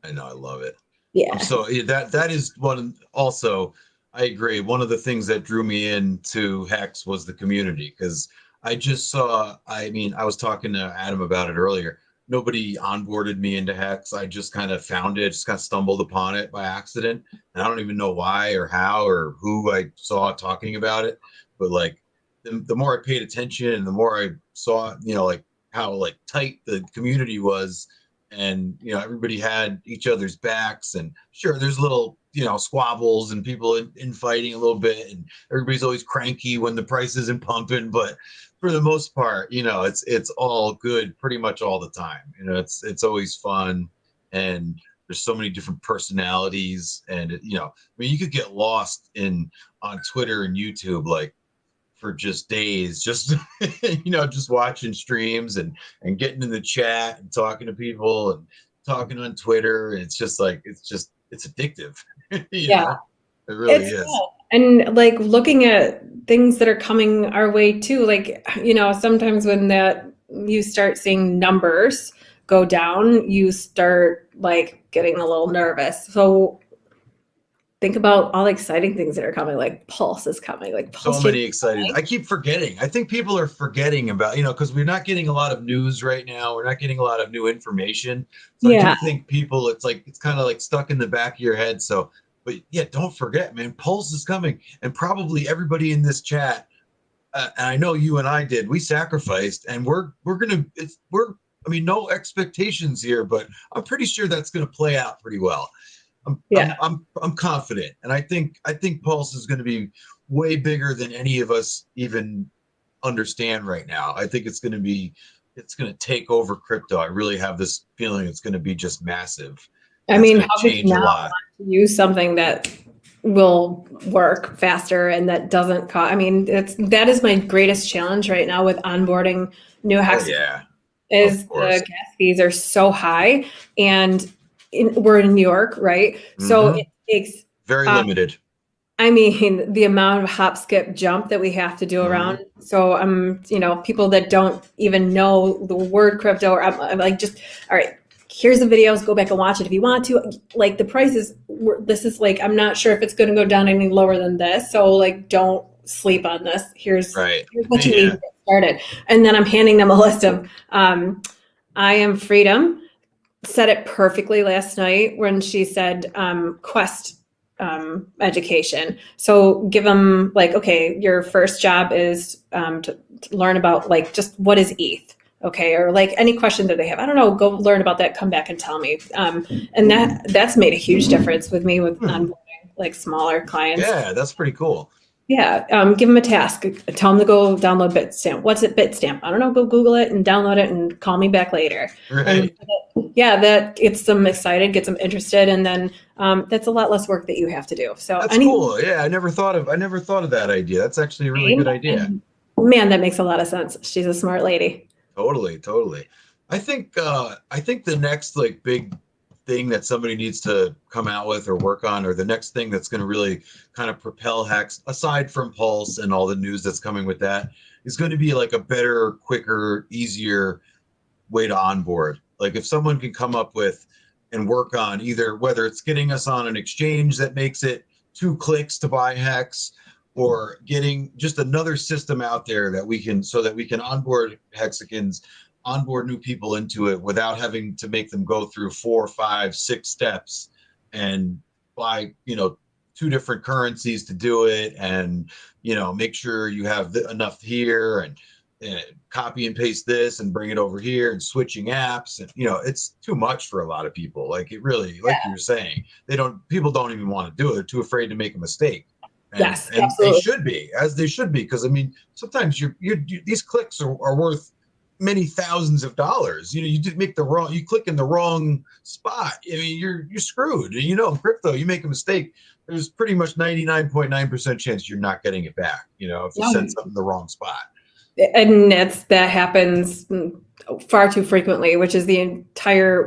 I know. I love it. Yeah. So that is one also. I agree. One of the things that drew me into HEX was the community, because I just saw, I was talking to Adam about it earlier. Nobody onboarded me into HEX. I just kind of found it, just kind of stumbled upon it by accident. And I don't even know why or how or who I saw talking about it. But like the more I paid attention and the more I saw, like how like tight the community was, and everybody had each other's backs, and sure there's little squabbles and people in fighting a little bit, and everybody's always cranky when the price isn't pumping, but for the most part it's all good pretty much all the time. It's always fun, and there's so many different personalities, and you could get lost on Twitter and YouTube like for just days, just just watching streams and getting in the chat and talking to people and talking on Twitter. It's just like it's addictive. Yeah, it really is. Cool. And like looking at things that are coming our way too, like sometimes when you start seeing numbers go down, you start like getting a little nervous. So think about all the exciting things that are coming, like Pulse is coming, like Pulse. So many exciting. I keep forgetting. I think people are forgetting about, because we're not getting a lot of news right now. We're not getting a lot of new information. So I do think people, it's kind of like stuck in the back of your head. So, but yeah, don't forget, man, Pulse is coming, and probably everybody in this chat. And I know you and I did. We sacrificed, and we're no expectations here, but I'm pretty sure that's gonna play out pretty well. I'm confident, and I think Pulse is going to be way bigger than any of us even understand right now. I think it's going to take over crypto. I really have this feeling it's going to be just massive. How could you not use something that will work faster and that doesn't cost? That is my greatest challenge right now with onboarding new HEX. Is the gas fees are so high, and we're in New York, right? Mm-hmm. So it takes very limited. The amount of hop, skip, jump that we have to do around. So people that don't even know the word crypto, or I'm like, just all right. Here's the videos. Go back and watch it if you want to. Like the prices. This is like, I'm not sure if it's going to go down any lower than this. So like, don't sleep on this. Here's Right. what you need Yeah. to get started. And then I'm handing them a list of I am Freedom said it perfectly last night when she said quest education. So give them like, okay, your first job is to learn about like just what is ETH. Okay, or like any question that they have, I don't know, go learn about that, come back and tell me. And that's made a huge difference with me with onboarding like smaller clients. Yeah, that's pretty cool. Yeah, give them a task. Tell them to go download Bitstamp. What's it, Bitstamp? I don't know. Go Google it and download it and call me back later. Right. And yeah, that gets them excited, gets them interested, and then that's a lot less work that you have to do. So That's cool. Yeah, I never thought of that idea. That's actually a really good idea. Man, that makes a lot of sense. She's a smart lady. Totally. I think the next like big thing that somebody needs to come out with or work on, or the next thing that's going to really kind of propel Hex, aside from Pulse and all the news that's coming with that, is going to be like a better, quicker, easier way to onboard. Like if someone can come up with and work on either whether it's getting us on an exchange that makes it 2 clicks to buy Hex, or getting just another system out there that we can onboard Hexicans, onboard new people into it without having to make them go through 4, 5, 6 steps and buy, 2 different currencies to do it, and make sure you have enough here, and copy and paste this and bring it over here, and switching apps, and it's too much for a lot of people. Like it really, like you were saying, people don't even want to do it. They're too afraid to make a mistake. And, yes, and they should be, because I mean, sometimes these clicks are worth many thousands of dollars. You did make you click in the wrong spot. I mean, you're screwed. And in crypto, you make a mistake, there's pretty much 99.9% chance you're not getting it back. If you send something in the wrong spot. And that happens far too frequently, which is the entire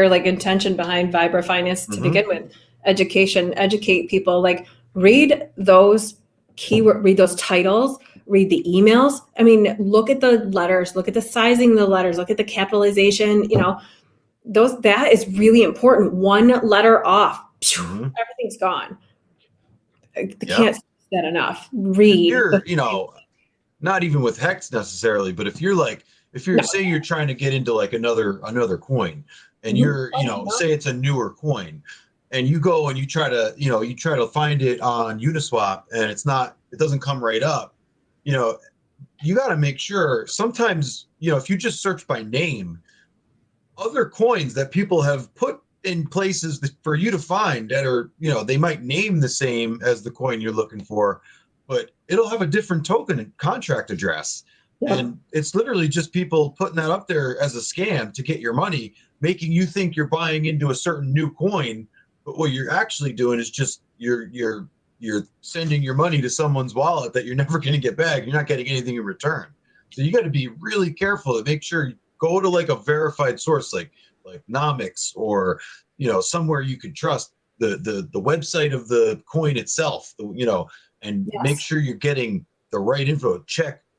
like intention behind Vibra Finance to begin with. Educate people, like read those titles, read the emails. I mean, look at the letters, look at the sizing of the letters, look at the capitalization, that is really important. One letter off, everything's gone. I can't say that enough. Read. Not even with Hex necessarily, but if you're say you're trying to get into like another coin, and you're, say it's a newer coin, and you go and you try to find it on Uniswap, and it doesn't come right up, you got to make sure sometimes, if you just search by name, other coins that people have put in places for you to find that are, they might name the same as the coin you're looking for, but it'll have a different token and contract address. Yep. And it's literally just people putting that up there as a scam to get your money, making you think you're buying into a certain new coin. But what you're actually doing is just you're sending your money to someone's wallet that you're never going to get back. You're not getting anything in return. So you got to be really careful to make sure you go to like a verified source, like Nomics, or somewhere you could trust the website of the coin itself. And make sure you're getting the right info.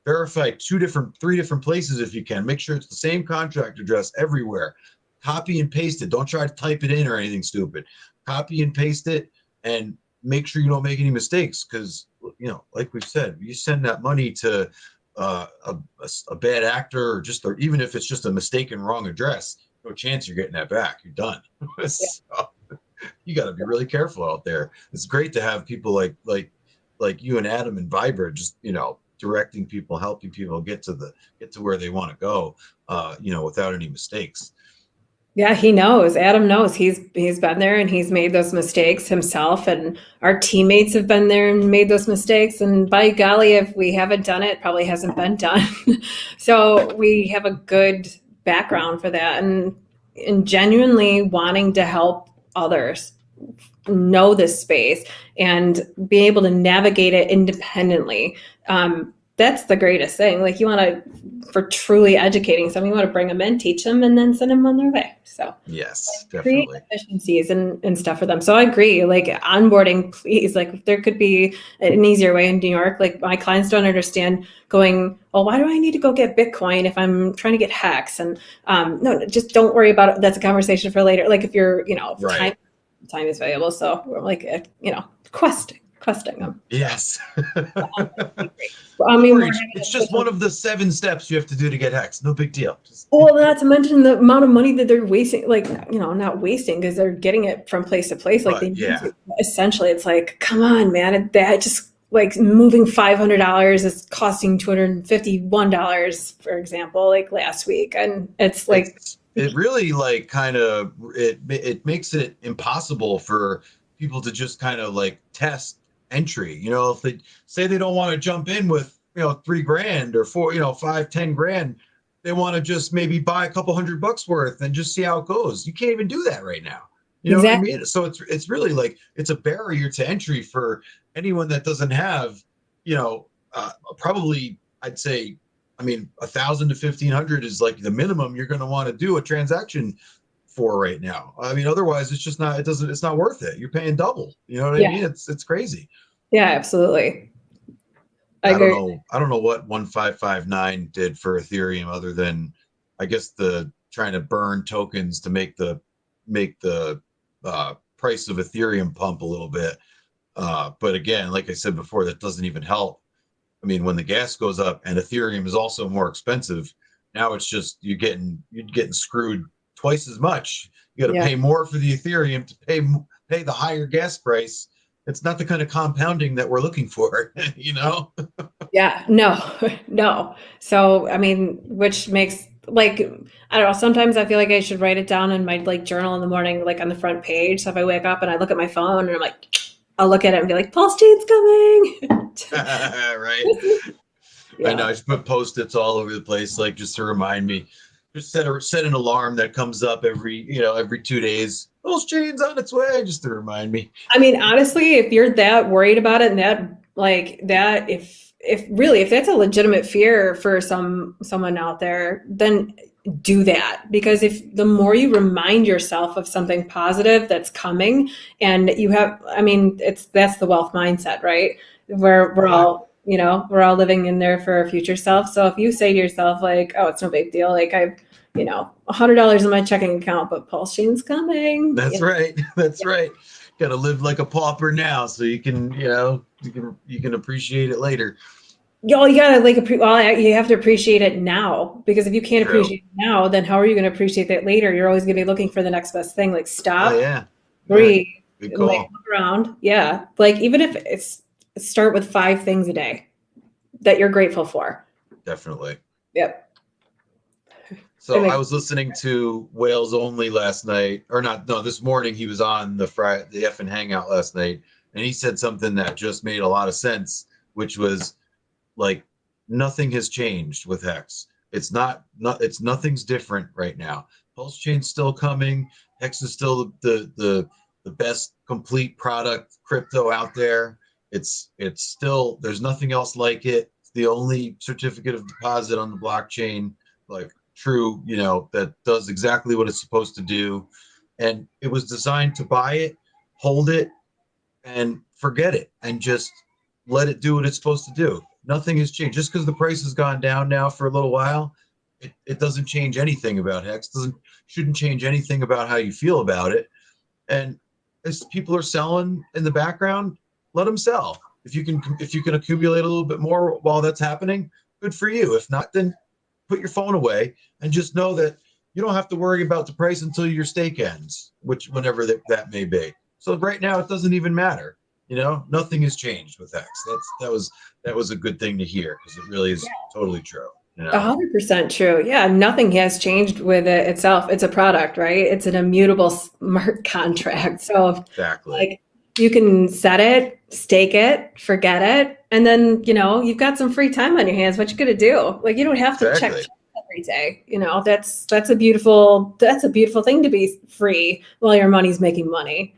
Verify 3 different places if you can. Make sure it's the same contract address everywhere. Copy and paste it. Don't try to type it in or anything stupid. Copy and paste it, and make sure you don't make any mistakes, because like we've said, you send that money to a bad actor, or even if it's just a mistaken wrong address, no chance you're getting that back. You're done. So, you got to be really careful out there. It's great to have people like you and Adam and Vibra, just directing people, helping people get to where they want to go, without any mistakes. Yeah, he knows. Adam knows. He's been there, and he's made those mistakes himself, and our teammates have been there and made those mistakes. And by golly, if we haven't done it, probably hasn't been done. So we have a good background for that, and genuinely wanting to help others know this space and be able to navigate it independently. That's the greatest thing. Like, you want to, for truly educating someone, you want to bring them in, teach them, and then send them on their way. So yes, definitely. Create efficiencies and stuff for them. So I agree. Like, onboarding, please. Like, if there could be an easier way in New York. Like, my clients don't understand going, well, why do I need to go get Bitcoin if I'm trying to get Hex? And no, just don't worry about it. That's a conversation for later. Like, if you're, right. time is valuable. So we're like, questing. questing them. Yes. I Don't mean, worry, it's just one of the 7 steps you have to do to get HEX. No big deal. well, not to mention the amount of money that they're wasting, like, not wasting because they're getting it from place to place. Like, they need to. Essentially, it's like, come on, man. That just, like, moving $500 is costing $251, for example, like last week. And it's like, it really, like, kind of, it makes it impossible for people to just kind of like test entry. If they say they don't want to jump in with, $3,000 or 4, 5, 10 grand, they want to just maybe buy a couple $100 worth and just see how it goes. You can't even do that right now. You know what I mean? So it's really like, it's a barrier to entry for anyone that doesn't have, probably, I'd say, I mean, 1,000 to 1,500 is like the minimum you're going to want to do a transaction for right now. I mean, otherwise it's just not, it's not worth it. You're paying double. You know what I mean? It's crazy. Yeah, absolutely. I don't know what 1559 did for Ethereum other than, I guess, the trying to burn tokens to make the price of Ethereum pump a little bit. But again, like I said before, that doesn't even help. I mean, when the gas goes up and Ethereum is also more expensive, now it's just you're getting screwed twice as much. You got to pay more for the Ethereum to pay the higher gas price. It's not the kind of compounding that we're looking for, Yeah, no. So, I mean, which makes, like, I don't know, sometimes I feel like I should write it down in my, like, journal in the morning, like on the front page. So if I wake up and I look at my phone and I'm like, I'll look at it and be like, pulse chain's coming. Right. Yeah. I know. I just put Post-its all over the place, like, just to remind me. Just set an alarm that comes up every 2 days. Pulse chain's on its way, just to remind me. I mean, honestly, if you're that worried about it and if that's a legitimate fear for someone out there, then do that. Because if the more you remind yourself of something positive that's coming, and that's the wealth mindset, right? Where we're all living in there for our future self. So if you say to yourself, like, oh, it's no big deal, like, I've $100 in my checking account, but pulse chain's coming. Right. That's right. Got to live like a pauper now, so you can appreciate it later. You gotta you have to appreciate it now, because if you can't appreciate it now, then how are you going to appreciate that later? You're always going to be looking for the next best thing. Like, stop, breathe, good call. Like, look around. Yeah, like, even if it's start with 5 things a day that you're grateful for. Definitely. Yep. So I was listening to Whales Only last night, this morning. He was on the FN Hangout last night, and he said something that just made a lot of sense, which was, like, nothing has changed with HEX. Nothing's different right now. Pulse chain's still coming. HEX is still the best complete product crypto out there. It's still, there's nothing else like it. It's the only certificate of deposit on the blockchain, like, true, that does exactly what it's supposed to do. And it was designed to buy it, hold it, and forget it, and just let it do what it's supposed to do. Nothing has changed. Just because the price has gone down now for a little while, it doesn't change anything about HEX. Shouldn't change anything about how you feel about it. And as people are selling in the background, let them sell. If you can accumulate a little bit more while that's happening, good for you. If not, then put your phone away and just know that you don't have to worry about the price until your stake ends, whenever that may be. So right now, it doesn't even matter. Nothing has changed with HEX. That was a good thing to hear, because it really is totally true. 100% true. Yeah, nothing has changed with it itself. It's a product, right? It's an immutable smart contract. So exactly, like, you can set it, stake it, forget it, and then you've got some free time on your hands. What you gonna do? Like, you don't have to check every day. That's a beautiful thing, to be free while your money's making money.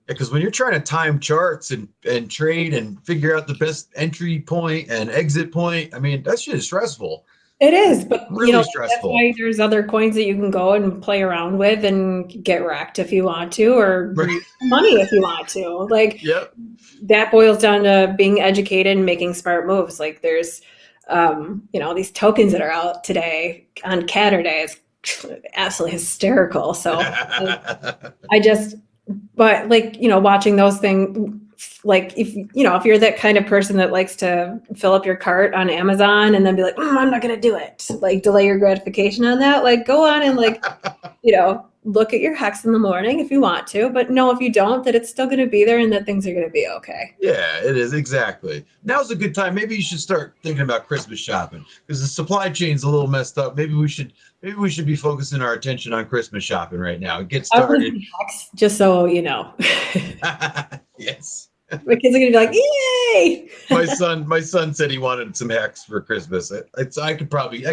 Because when you're trying to time charts and trade and figure out the best entry point and exit point, I mean, that shit is stressful. It is, but really stressful. That's why there's other coins that you can go and play around with and get wrecked if you want to, or money if you want to. Like, that boils down to being educated and making smart moves. Like, there's, these tokens that are out today on Catterday. It's absolutely hysterical. So but like, watching those things like if you're that kind of person that likes to fill up your cart on Amazon and then be like, I'm not going to do it, like delay your gratification on that, like go on and like, look at your hex in the morning if you want to, but no, if you don't, that it's still going to be there and that things are going to be okay. Yeah, it is. Exactly. Now's a good time. Maybe you should start thinking about Christmas shopping because the supply chain's a little messed up. Maybe we should be focusing our attention on Christmas shopping right now. Get started. Hex, just so you know. Yes. My kids are gonna be like, yay! My son said he wanted some hex for Christmas. I could probably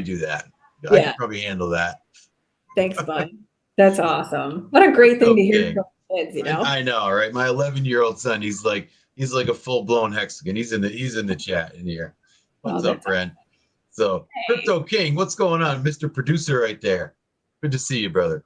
do that. Yeah. I could probably handle that. Thanks, bud. That's awesome. What a great thing to hear from kids, I know, right? My 11-year-old son, he's like a full-blown hexagon. He's in the chat in here. What's up, friend? So, hey. Crypto King, what's going on, Mr. Producer right there? Good to see you, brother.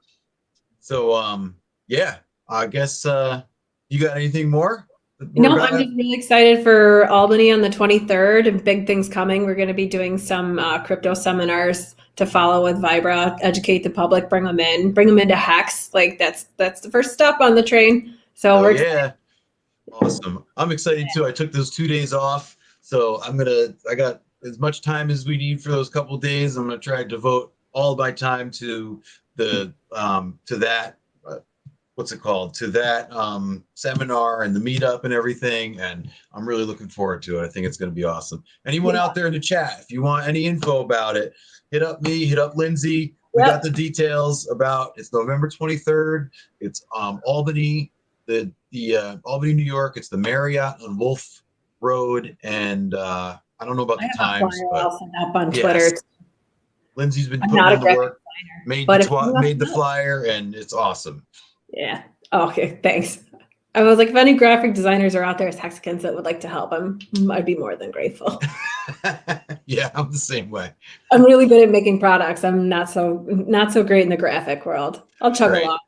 So, yeah, I guess you got anything more? No, I'm just really excited for Albany on the 23rd and big things coming. We're going to be doing some crypto seminars to follow with Vibra, educate the public, bring them into Hex. Like that's the first step on the train. So we're excited. Awesome. I'm excited too. I took those 2 days off. So I got as much time as we need for those couple of days. I'm going to try to devote all my time to the to that what's it called, to that seminar and the meetup and everything, and I'm really looking forward to it. I think it's going to be awesome. Anyone out there in the chat, if you want any info about it, hit up me, hit up Lindsay. We got the details about. It's November 23rd. It's Albany, the Albany, New York. It's the Marriott on Wolf Road, and I don't know about the times, but I'll send up on Twitter. Lindsay's been putting in the work, made the flyer, and it's awesome. Yeah. Oh, okay. Thanks. I was like, if any graphic designers are out there as hexagons that would like to help, I'd be more than grateful. Yeah, I'm the same way. I'm really good at making products. I'm not so great in the graphic world. I'll chug along.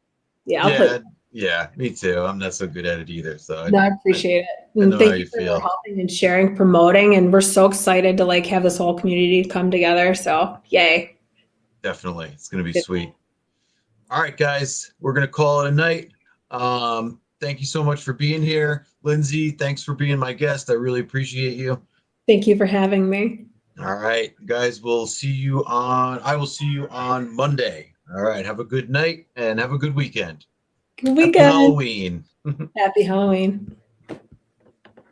Yeah. Yeah, me too. I'm not so good at it either. So I appreciate it. And thank you for helping and sharing, promoting, and we're so excited to like have this whole community come together. So yay. Definitely. It's gonna be sweet. All right, guys, we're going to call it a night. Thank you so much for being here. Lindsay, thanks for being my guest. I really appreciate you. Thank you for having me. All right, guys, I will see you on Monday. All right, have a good night and have a good weekend. Good weekend. Happy Halloween. Happy Halloween.